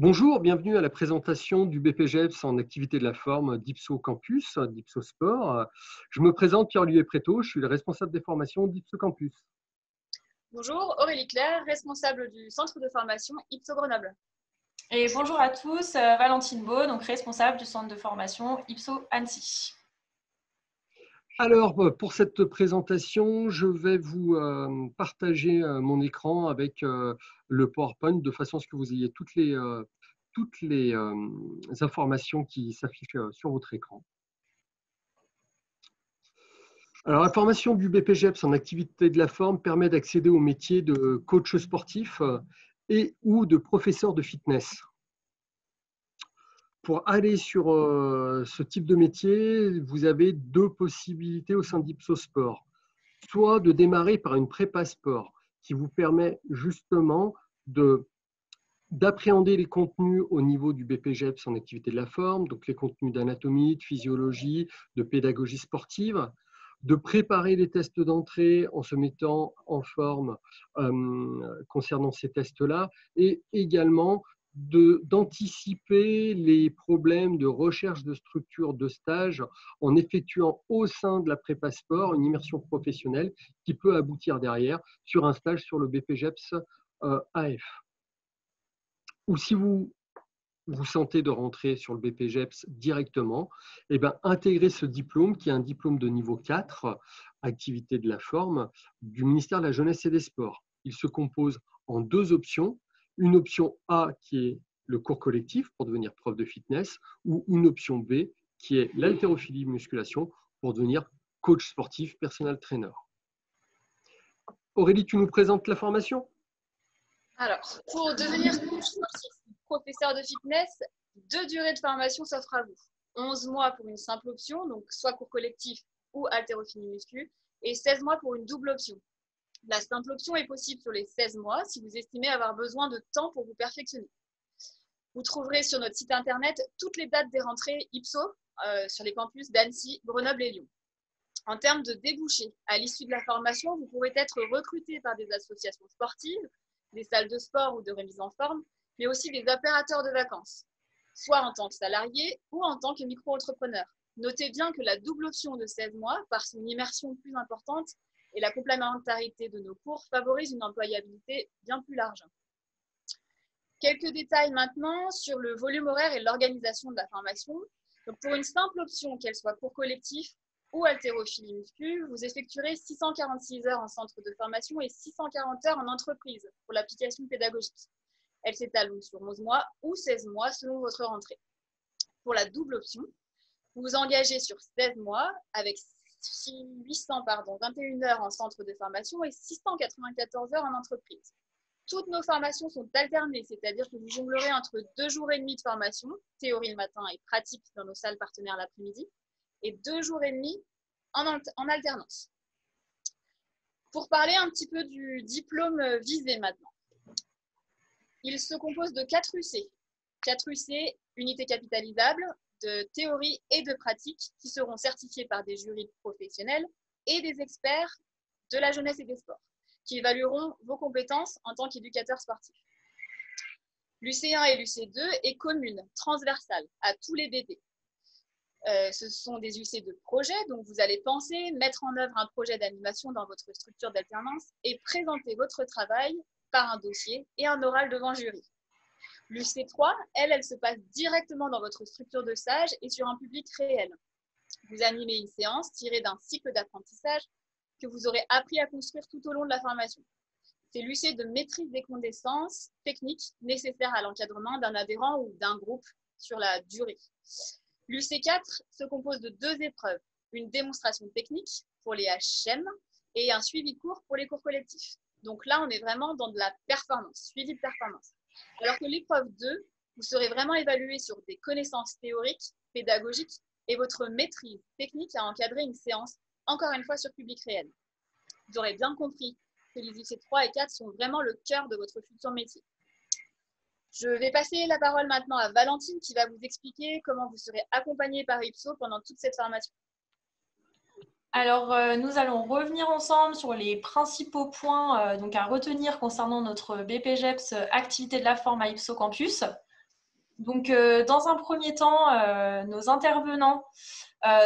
Bonjour, bienvenue à la présentation du BPGEPS en activité de la forme d'Ipso Campus, d'Ipso Sport. Je me présente Pierre-Olivier Prétot, je suis le responsable des formations d'Ipso Campus. Bonjour, Aurélie Claire, responsable du centre de formation Ipso Grenoble. Et bonjour à tous, Valentine Beau, donc responsable du centre de formation Ipso Annecy. Alors, pour cette présentation, je vais vous partager mon écran avec le PowerPoint de façon à ce que vous ayez toutes les informations qui s'affichent sur votre écran. Alors, la formation du BPGEPS en activité de la forme permet d'accéder au métier de coach sportif et ou de professeur de fitness. Pour aller sur ce type de métier, vous avez deux possibilités au sein d'Ipso Sport. Soit de démarrer par une prépa sport qui vous permet justement d'appréhender les contenus au niveau du BPGEPS en activité de la forme, donc les contenus d'anatomie, de physiologie, de pédagogie sportive, de préparer les tests d'entrée en se mettant en forme concernant ces tests-là, et également d'anticiper les problèmes de recherche de structure de stage en effectuant au sein de la prépa sport une immersion professionnelle qui peut aboutir derrière sur un stage sur le BPGEPS AF. Ou si vous vous sentez de rentrer sur le BPGEPS directement, eh bien, intégrez ce diplôme qui est un diplôme de niveau 4, activité de la forme, du ministère de la Jeunesse et des Sports. Il se compose en deux options. Une option A qui est le cours collectif pour devenir prof de fitness ou une option B qui est l'haltérophilie musculation pour devenir coach sportif, personal trainer. Aurélie, tu nous présentes la formation ? Alors, pour devenir coach sportif ou professeur de fitness, deux durées de formation s'offrent à vous. 11 mois pour une simple option, donc soit cours collectif ou haltérophilie muscu, et 16 mois pour une double option. La simple option est possible sur les 16 mois si vous estimez avoir besoin de temps pour vous perfectionner. Vous trouverez sur notre site internet toutes les dates des rentrées Ipso sur les campus d'Annecy, Grenoble et Lyon. En termes de débouchés, à l'issue de la formation, vous pourrez être recruté par des associations sportives, des salles de sport ou de remise en forme, mais aussi des opérateurs de vacances, soit en tant que salarié ou en tant que micro-entrepreneur. Notez bien que la double option de 16 mois, par son immersion plus importante et la complémentarité de nos cours, favorise une employabilité bien plus large. Quelques détails maintenant sur le volume horaire et l'organisation de la formation. Donc pour une simple option, qu'elle soit cours collectif ou haltérophilie muscu, vous effectuerez 646 heures en centre de formation et 640 heures en entreprise pour l'application pédagogique. Elle s'étale sur 11 mois ou 16 mois selon votre rentrée. Pour la double option, vous vous engagez sur 16 mois avec 821 heures en centre de formation et 694 heures en entreprise. Toutes nos formations sont alternées, c'est-à-dire que vous jonglerez entre 2 jours et demi de formation, théorie le matin et pratique dans nos salles partenaires l'après-midi, et 2 jours et demi en alternance. Pour parler un petit peu du diplôme visé maintenant. Il se compose de 4 UC. 4 UC, unités capitalisables, de théorie et de pratique, qui seront certifiés par des jurys professionnels et des experts de la jeunesse et des sports, qui évalueront vos compétences en tant qu'éducateur sportif. L'UC1 et l'UC2 est commune, transversale à tous les BD. Ce sont des UC de projet, donc vous allez penser, mettre en œuvre un projet d'animation dans votre structure d'alternance et présenter votre travail par un dossier et un oral devant jury. L'UC3, elle se passe directement dans votre structure de stage et sur un public réel. Vous animez une séance tirée d'un cycle d'apprentissage que vous aurez appris à construire tout au long de la formation. C'est l'UC de maîtrise des connaissances techniques nécessaires à l'encadrement d'un adhérent ou d'un groupe sur la durée. L'UC4 se compose de 2 épreuves, une démonstration technique pour les HM et un suivi de cours pour les cours collectifs. Donc là, on est vraiment dans de la performance, suivi de performance. Alors que l'épreuve 2, vous serez vraiment évalué sur des connaissances théoriques, pédagogiques et votre maîtrise technique à encadrer une séance, encore une fois sur public réel. Vous aurez bien compris que les UC 3 et 4 sont vraiment le cœur de votre futur métier. Je vais passer la parole maintenant à Valentine qui va vous expliquer comment vous serez accompagné par Ipso pendant toute cette formation. Alors, nous allons revenir ensemble sur les principaux points à retenir concernant notre BPGEPS activité de la forme à Ipso Campus. Donc, dans un premier temps, nos intervenants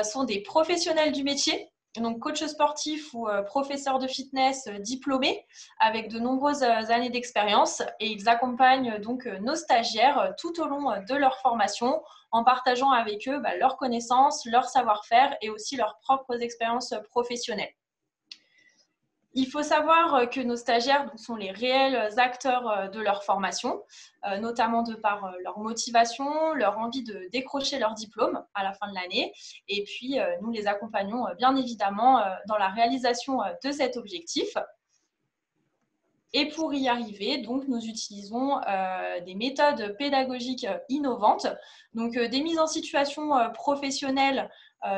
sont des professionnels du métier, donc coach sportif ou professeur de fitness diplômés avec de nombreuses années d'expérience, et ils accompagnent donc nos stagiaires tout au long de leur formation en partageant avec eux leurs connaissances, leur savoir-faire et aussi leurs propres expériences professionnelles. Il faut savoir que nos stagiaires sont les réels acteurs de leur formation, notamment de par leur motivation, leur envie de décrocher leur diplôme à la fin de l'année. Et puis, nous les accompagnons bien évidemment dans la réalisation de cet objectif. Et pour y arriver, donc, nous utilisons des méthodes pédagogiques innovantes, donc des mises en situation professionnelles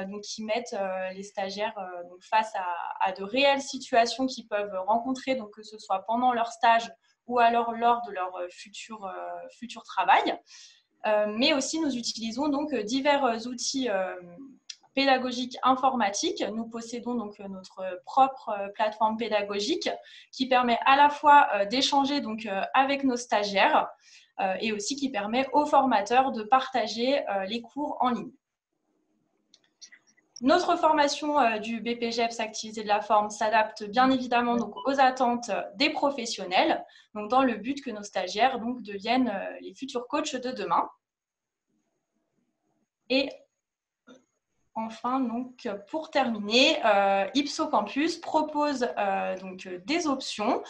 donc, qui mettent les stagiaires donc, face à de réelles situations qu'ils peuvent rencontrer, donc, que ce soit pendant leur stage ou alors lors de leur futur travail. Mais aussi, nous utilisons donc divers outils pédagogique informatique. Nous possédons donc notre propre plateforme pédagogique qui permet à la fois d'échanger donc avec nos stagiaires et aussi qui permet aux formateurs de partager les cours en ligne. Notre formation du BPGEPS Activité de la Forme s'adapte bien évidemment donc, aux attentes des professionnels, donc dans le but que nos stagiaires donc, deviennent les futurs coachs de demain. Et enfin, donc, pour terminer, Ipso Campus propose donc, des options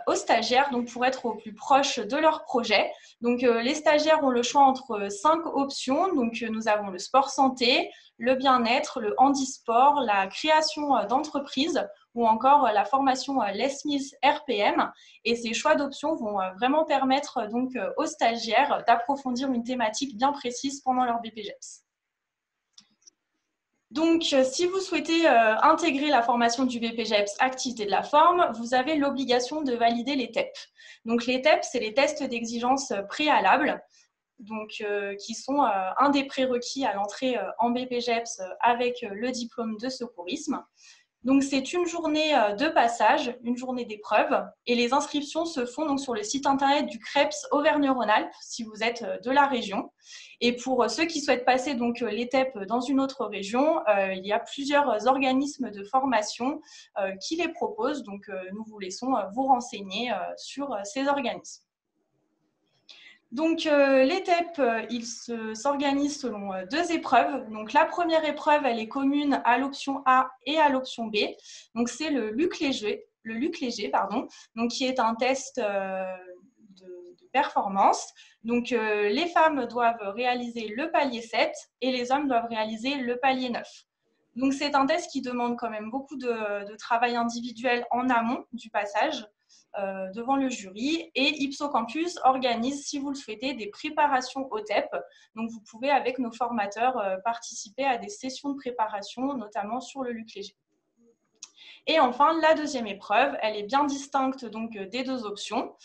aux stagiaires donc, pour être au plus proche de leur projet. Donc, les stagiaires ont le choix entre 5 options. Donc, nous avons le sport santé, le bien-être, le handisport, la création d'entreprise ou encore la formation Les Mills RPM. Et ces choix d'options vont vraiment permettre donc, aux stagiaires d'approfondir une thématique bien précise pendant leur BPGEPS. Donc, si vous souhaitez intégrer la formation du BPGEPS Activité de la Forme, vous avez l'obligation de valider les TEP. Donc, les TEP, c'est les tests d'exigence préalables, donc, qui sont un des prérequis à l'entrée en BPGEPS avec le diplôme de secourisme. Donc, c'est une journée de passage, une journée d'épreuve, et les inscriptions se font donc sur le site internet du CREPS Auvergne-Rhône-Alpes, si vous êtes de la région. Et pour ceux qui souhaitent passer donc les TEP dans une autre région, il y a plusieurs organismes de formation qui les proposent. Donc, nous vous laissons vous renseigner sur ces organismes. Donc, les TEP, ils s'organisent selon 2 épreuves. Donc, la première épreuve, elle est commune à l'option A et à l'option B. Donc, c'est le LUC léger, donc, qui est un test de performance. Donc, les femmes doivent réaliser le palier 7 et les hommes doivent réaliser le palier 9. Donc, c'est un test qui demande quand même beaucoup de travail individuel en amont du passage devant le jury. Et Ipso Campus organise, si vous le souhaitez, des préparations au TEP. Donc, vous pouvez, avec nos formateurs, participer à des sessions de préparation, notamment sur le LUC léger. Et enfin, la deuxième épreuve, elle est bien distincte donc, des 2 options.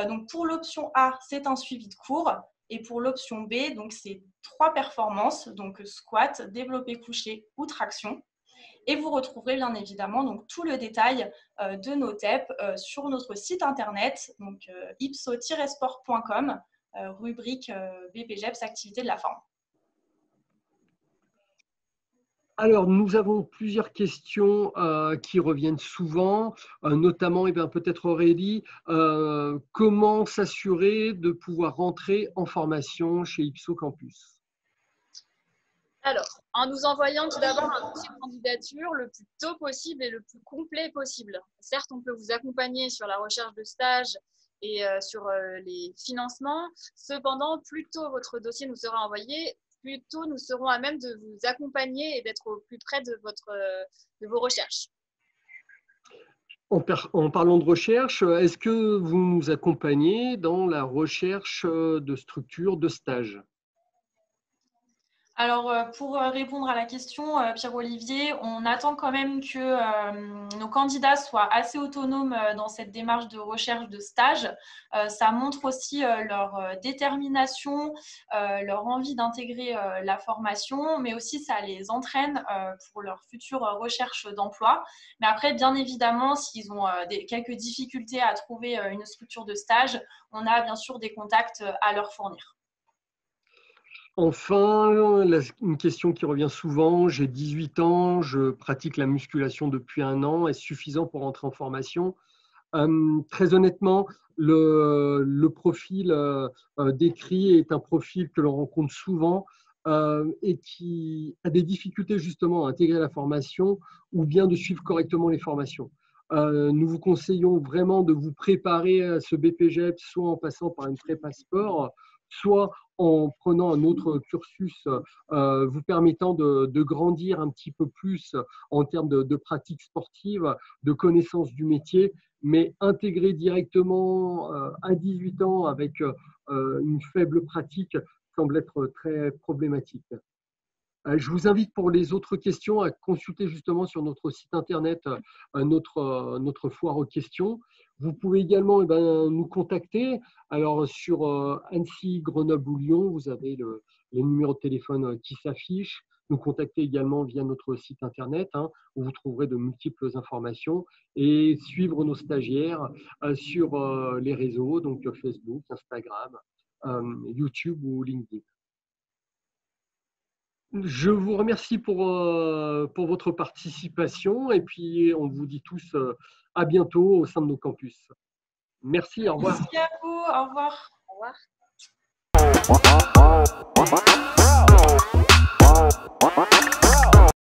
Donc, pour l'option A, c'est un suivi de cours. Et pour l'option B, donc, c'est 3 performances, donc squat, développé couché ou traction. Et vous retrouverez bien évidemment donc, tout le détail de nos TEP sur notre site internet, donc ipso-sport.com, rubrique BPGEPS Activité de la Forme. Alors, nous avons plusieurs questions qui reviennent souvent, notamment, peut-être Aurélie, comment s'assurer de pouvoir rentrer en formation chez Ipso Campus? Alors, en nous envoyant tout d'abord un dossier de candidature le plus tôt possible et le plus complet possible. Certes, on peut vous accompagner sur la recherche de stage et sur les financements. Cependant, plus tôt votre dossier nous sera envoyé, plus tôt nous serons à même de vous accompagner et d'être au plus près de vos recherches. En parlant de recherche, est-ce que vous nous accompagnez dans la recherche de structures de stage? Alors, pour répondre à la question, Pierre-Olivier, on attend quand même que nos candidats soient assez autonomes dans cette démarche de recherche de stage. Ça montre aussi leur détermination, leur envie d'intégrer la formation, mais aussi ça les entraîne pour leur future recherche d'emploi. Mais après, bien évidemment, s'ils ont quelques difficultés à trouver une structure de stage, on a bien sûr des contacts à leur fournir. Enfin, une question qui revient souvent, j'ai 18 ans, je pratique la musculation depuis 1 an, est-ce suffisant pour entrer en formation? Très honnêtement, le profil décrit est un profil que l'on rencontre souvent et qui a des difficultés justement à intégrer la formation ou bien de suivre correctement les formations. Nous vous conseillons vraiment de vous préparer à ce BPGEPS, soit en passant par une prépa sport, soit en prenant un autre cursus vous permettant de grandir un petit peu plus en termes de pratique sportive, de connaissance du métier, mais intégrer directement à 18 ans avec une faible pratique semble être très problématique. Je vous invite pour les autres questions à consulter justement sur notre site internet notre foire aux questions. Vous pouvez également nous contacter. Alors sur Annecy, Grenoble ou Lyon, vous avez les numéros de téléphone qui s'affichent. Nous contacter également via notre site internet où vous trouverez de multiples informations et suivre nos stagiaires sur les réseaux, donc Facebook, Instagram, YouTube ou LinkedIn. Je vous remercie pour votre participation et puis on vous dit tous à bientôt au sein de nos campus. Merci, au revoir. Merci à vous, au revoir. Au revoir.